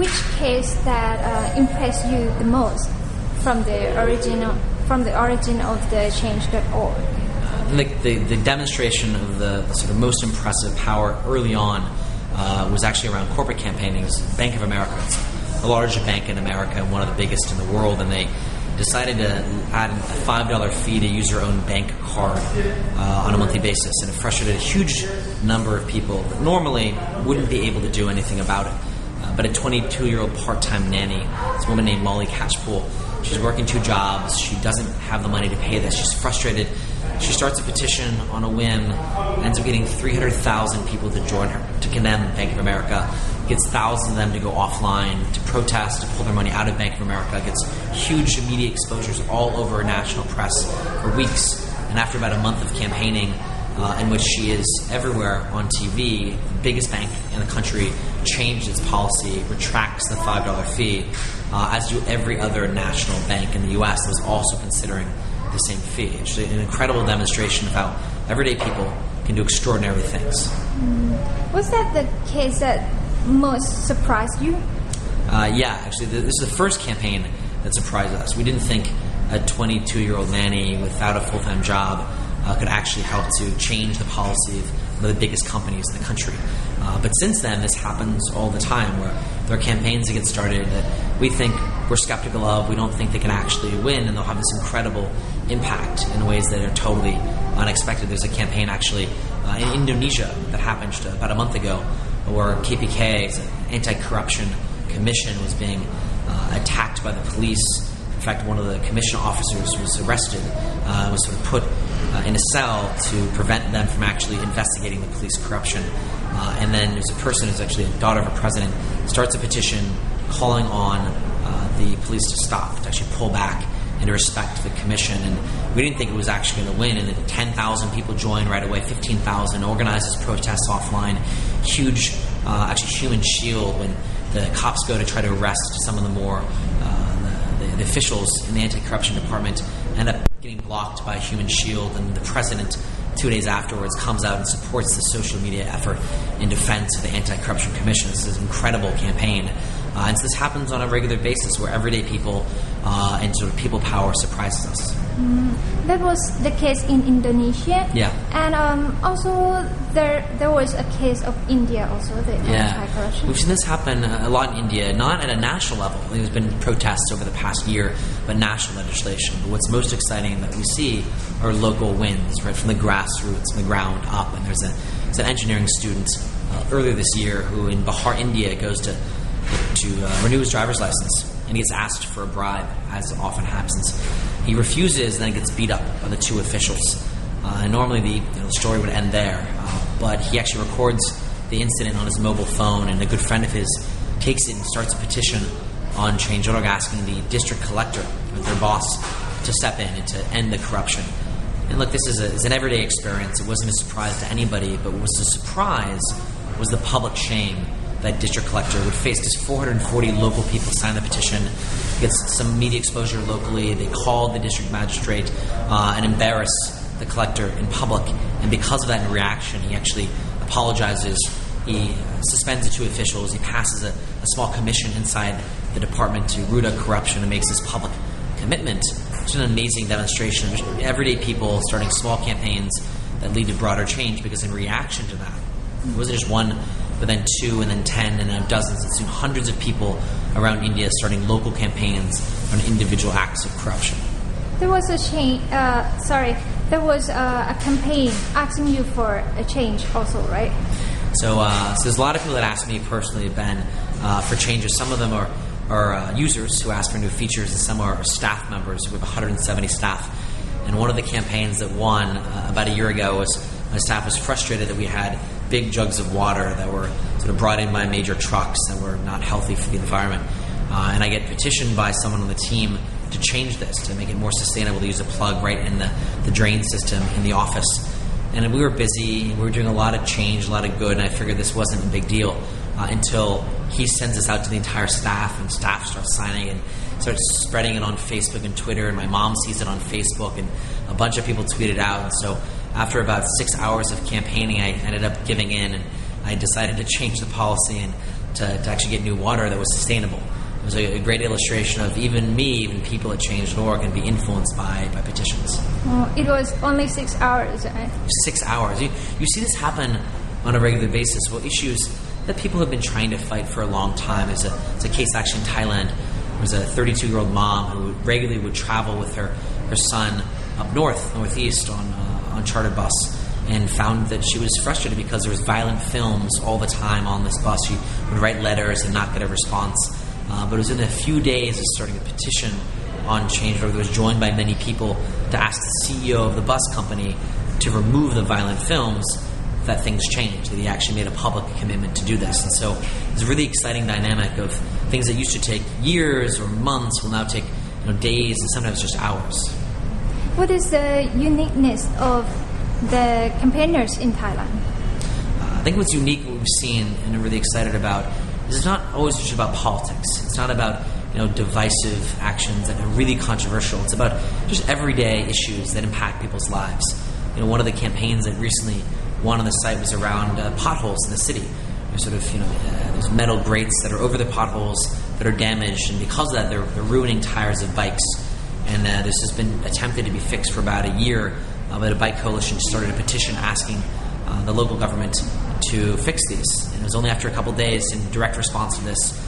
which case that impressed you the most from the origin of the change.org? The demonstration of the sort of most impressive power early on was actually around corporate campaigning. It was Bank of America. It's the largest bank in America and one of the biggest in the world, and they decided to add a $5 fee to use your own bank card on a monthly basis, and it frustrated a huge number of people that normally wouldn't be able to do anything about it. But a 22-year-old part-time nanny, this woman named Molly Catchpool, she's working 2 jobs, she doesn't have the money to pay this, she's frustrated. She starts a petition on a whim, ends up getting 300,000 people to join her, to condemn Bank of America, gets thousands of them to go offline, to protest, to pull their money out of Bank of America, gets huge media exposures all over national press for weeks. And after about a month of campaigning, in which she is everywhere on TV, the biggest bank in the country changed its policy, retracts the $5 fee, as do every other national bank in the U.S. that was also considering the same fee. It's an incredible demonstration of how everyday people can do extraordinary things. Was that the case that most surprised you? Yeah, actually, this is the first campaign that surprised us. We didn't think a 22-year-old nanny without a full-time job could actually help to change the policy of one of the biggest companies in the country. But since then, this happens all the time, where there are campaigns that get started that we think we're skeptical of, we don't think they can actually win, and they'll have this incredible impact in ways that are totally unexpected. There's a campaign actually in Indonesia that happened about a month ago, where KPK, an anti-corruption commission, was being attacked by the police. In fact, one of the commission officers was arrested, was sort of put in a cell to prevent them from actually investigating the police corruption. And then there's a person who's actually a daughter of a president, starts a petition calling on the police to stop, to actually pull back and to respect the commission. And we didn't think it was actually going to win. And then 10,000 people joined right away, 15,000, organizes protests offline, huge, actually human shield when the cops go to try to arrest some of the more the officials in the anti-corruption department, end up getting blocked by a human shield, and the president 2 days afterwards comes out and supports the social media effort in defense of the Anti-Corruption Commission. This is an incredible campaign. And so this happens on a regular basis, where everyday people and sort of people power surprises us. That was the case in Indonesia. Yeah. And also there was a case of India also, the anti-corruption. We've seen this happen a lot in India, not at a national level. There's been protests over the past year, but national legislation. But what's most exciting that we see are local wins, right, from the grassroots, from the ground up. And there's an engineering student earlier this year who in Bihar, India, goes to renew his driver's license, and he gets asked for a bribe, as often happens. He refuses, and then gets beat up by the 2 officials. And normally the story would end there, but he actually records the incident on his mobile phone, and a good friend of his takes it and starts a petition on Change.org asking the district collector, their boss, to step in and to end the corruption. And look, this is an everyday experience. It wasn't a surprise to anybody, but what was a surprise was the public shame that district collector would face, because 440 local people signed the petition, gets some media exposure locally. They called the district magistrate and embarrass the collector in public, and because of that, in reaction, he actually apologizes. He suspends the 2 officials. He passes a small commission inside the department to root out corruption and makes this public commitment. It's an amazing demonstration of everyday people starting small campaigns that lead to broader change, because in reaction to that, it wasn't just 1, but then 2, and then 10, and then dozens, and soon hundreds of people around India starting local campaigns on individual acts of corruption. There was a campaign asking you for a change also, right? So there's a lot of people that ask me personally, Ben, for changes. Some of them are users who ask for new features, and some are staff members. We have 170 staff. And one of the campaigns that won about a year ago was my staff was frustrated that we had big jugs of water that were sort of brought in by major trucks that were not healthy for the environment. And I get petitioned by someone on the team to change this, to make it more sustainable, to use a plug right in the drain system in the office. And we were busy, we were doing a lot of change, a lot of good, and I figured this wasn't a big deal until he sends this out to the entire staff, and staff starts signing and starts spreading it on Facebook and Twitter, and my mom sees it on Facebook, and a bunch of people tweet it out. And so after about 6 hours of campaigning, I ended up giving in, and I decided to change the policy and to actually get new water that was sustainable. It was a great illustration of even people at Change.org can be influenced by petitions. It was only 6 hours, right? 6 hours. You see this happen on a regular basis. Well, issues that people have been trying to fight for a long time. There's a case actually in Thailand. There was a 32-year-old mom who regularly would travel with her son up northeast on chartered bus, and found that she was frustrated because there was violent films all the time on this bus. She would write letters and not get a response. But it was in a few days of starting a petition on Change.org that was joined by many people to ask the CEO of the bus company to remove the violent films, that things changed, that he actually made a public commitment to do this. And so it's a really exciting dynamic of things that used to take years or months will now take days and sometimes just hours. What is the uniqueness of the campaigners in Thailand? I think what's unique, what we've seen and are really excited about, is it's not always just about politics. It's not about divisive actions that are really controversial. It's about just everyday issues that impact people's lives. One of the campaigns that recently won on the site was around potholes in the city. There's there's metal grates that are over the potholes that are damaged, and because of that, they're ruining tires of bikes. And this has been attempted to be fixed for about a year, but a bike coalition started a petition asking the local government to fix these. And it was only after a couple days, in direct response to this,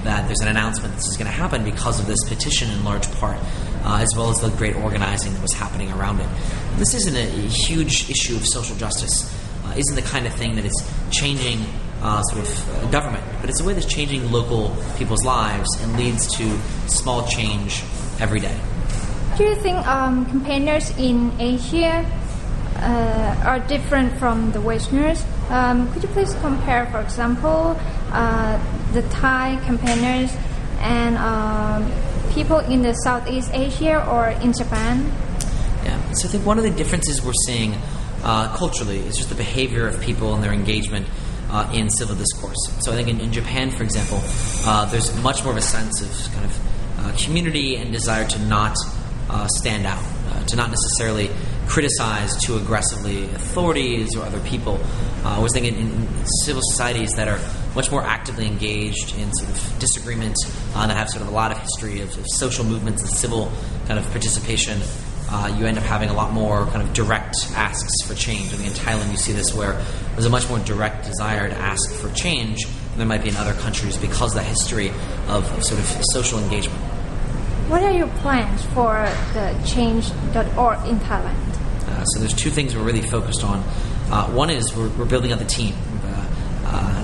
that there's an announcement that this is going to happen because of this petition in large part, as well as the great organizing that was happening around it. This isn't a huge issue of social justice. Isn't the kind of thing that is changing government, but it's a way that's changing local people's lives and leads to small change every day. Do you think campaigners in Asia are different from the Westerners? Could you please compare, for example, the Thai campaigners and people in the Southeast Asia or in Japan? Yeah, so I think one of the differences we're seeing culturally is just the behavior of people and their engagement in civil discourse. So I think in Japan, for example, there's much more of a sense of kind of community and desire to not stand out, to not necessarily criticize too aggressively authorities or other people. I was thinking in civil societies that are much more actively engaged in sort of disagreement, that have sort of a lot of history of social movements and civil kind of participation, you end up having a lot more kind of direct asks for change. I think in Thailand you see this where there's a much more direct desire to ask for change than there might be in other countries because of the history of sort of social engagement. What are your plans for the Change.org in Thailand? So there's two things we're really focused on. One is we're building out the team.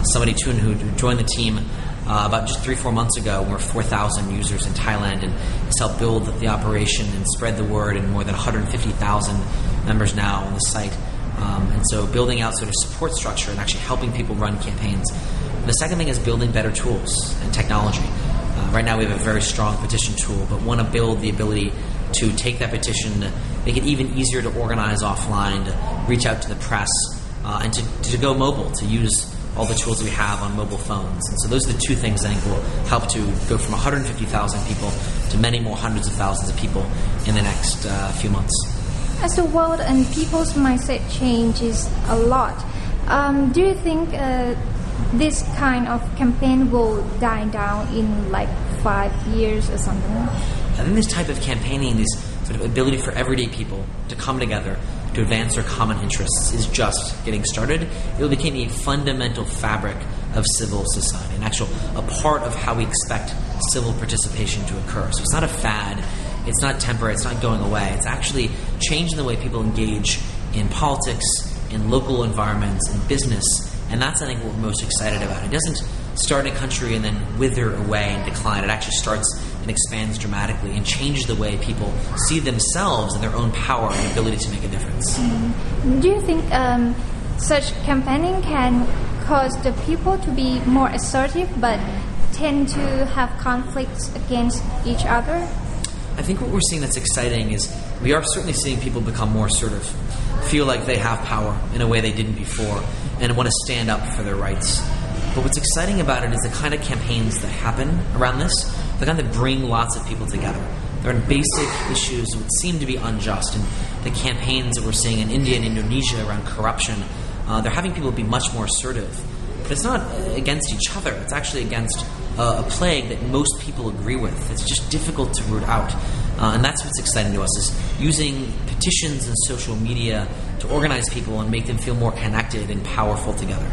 Somebody who joined the team about just 3-4 months ago. We're 4,000 users in Thailand, and it's helped build the operation and spread the word, and more than 150,000 members now on the site. And so building out sort of support structure and actually helping people run campaigns. And the second thing is building better tools and technology. Right now we have a very strong petition tool, but want to build the ability to take that petition, to make it even easier to organize offline, to reach out to the press, and to go mobile, to use all the tools that we have on mobile phones. And so those are the two things I think will help to go from 150,000 people to many more hundreds of thousands of people in the next few months. As the world and people's mindset changes a lot, do you think this kind of campaign will die down in like 5 years or something? I think this type of campaigning, this sort of ability for everyday people to come together to advance their common interests is just getting started. It will become a fundamental fabric of civil society, a part of how we expect civil participation to occur. So it's not a fad, it's not temporary, it's not going away. It's actually changing the way people engage in politics, in local environments, in business, and that's, I think, what we're most excited about. It doesn't start in a country and then wither away and decline. It actually starts and expands dramatically and changes the way people see themselves and their own power and ability to make a difference. Do you think such campaigning can cause the people to be more assertive but tend to have conflicts against each other? I think what we're seeing that's exciting is we are certainly seeing people become more assertive, feel like they have power in a way they didn't before, and want to stand up for their rights. But what's exciting about it is the kind of campaigns that happen around this, the kind that bring lots of people together. They're on basic issues that seem to be unjust, and the campaigns that we're seeing in India and Indonesia around corruption, they're having people be much more assertive. but it's not against each other. It's actually against a plague that most people agree with. It's just difficult to root out. And that's what's exciting to us, is using petitions and social media to organize people and make them feel more connected and powerful together.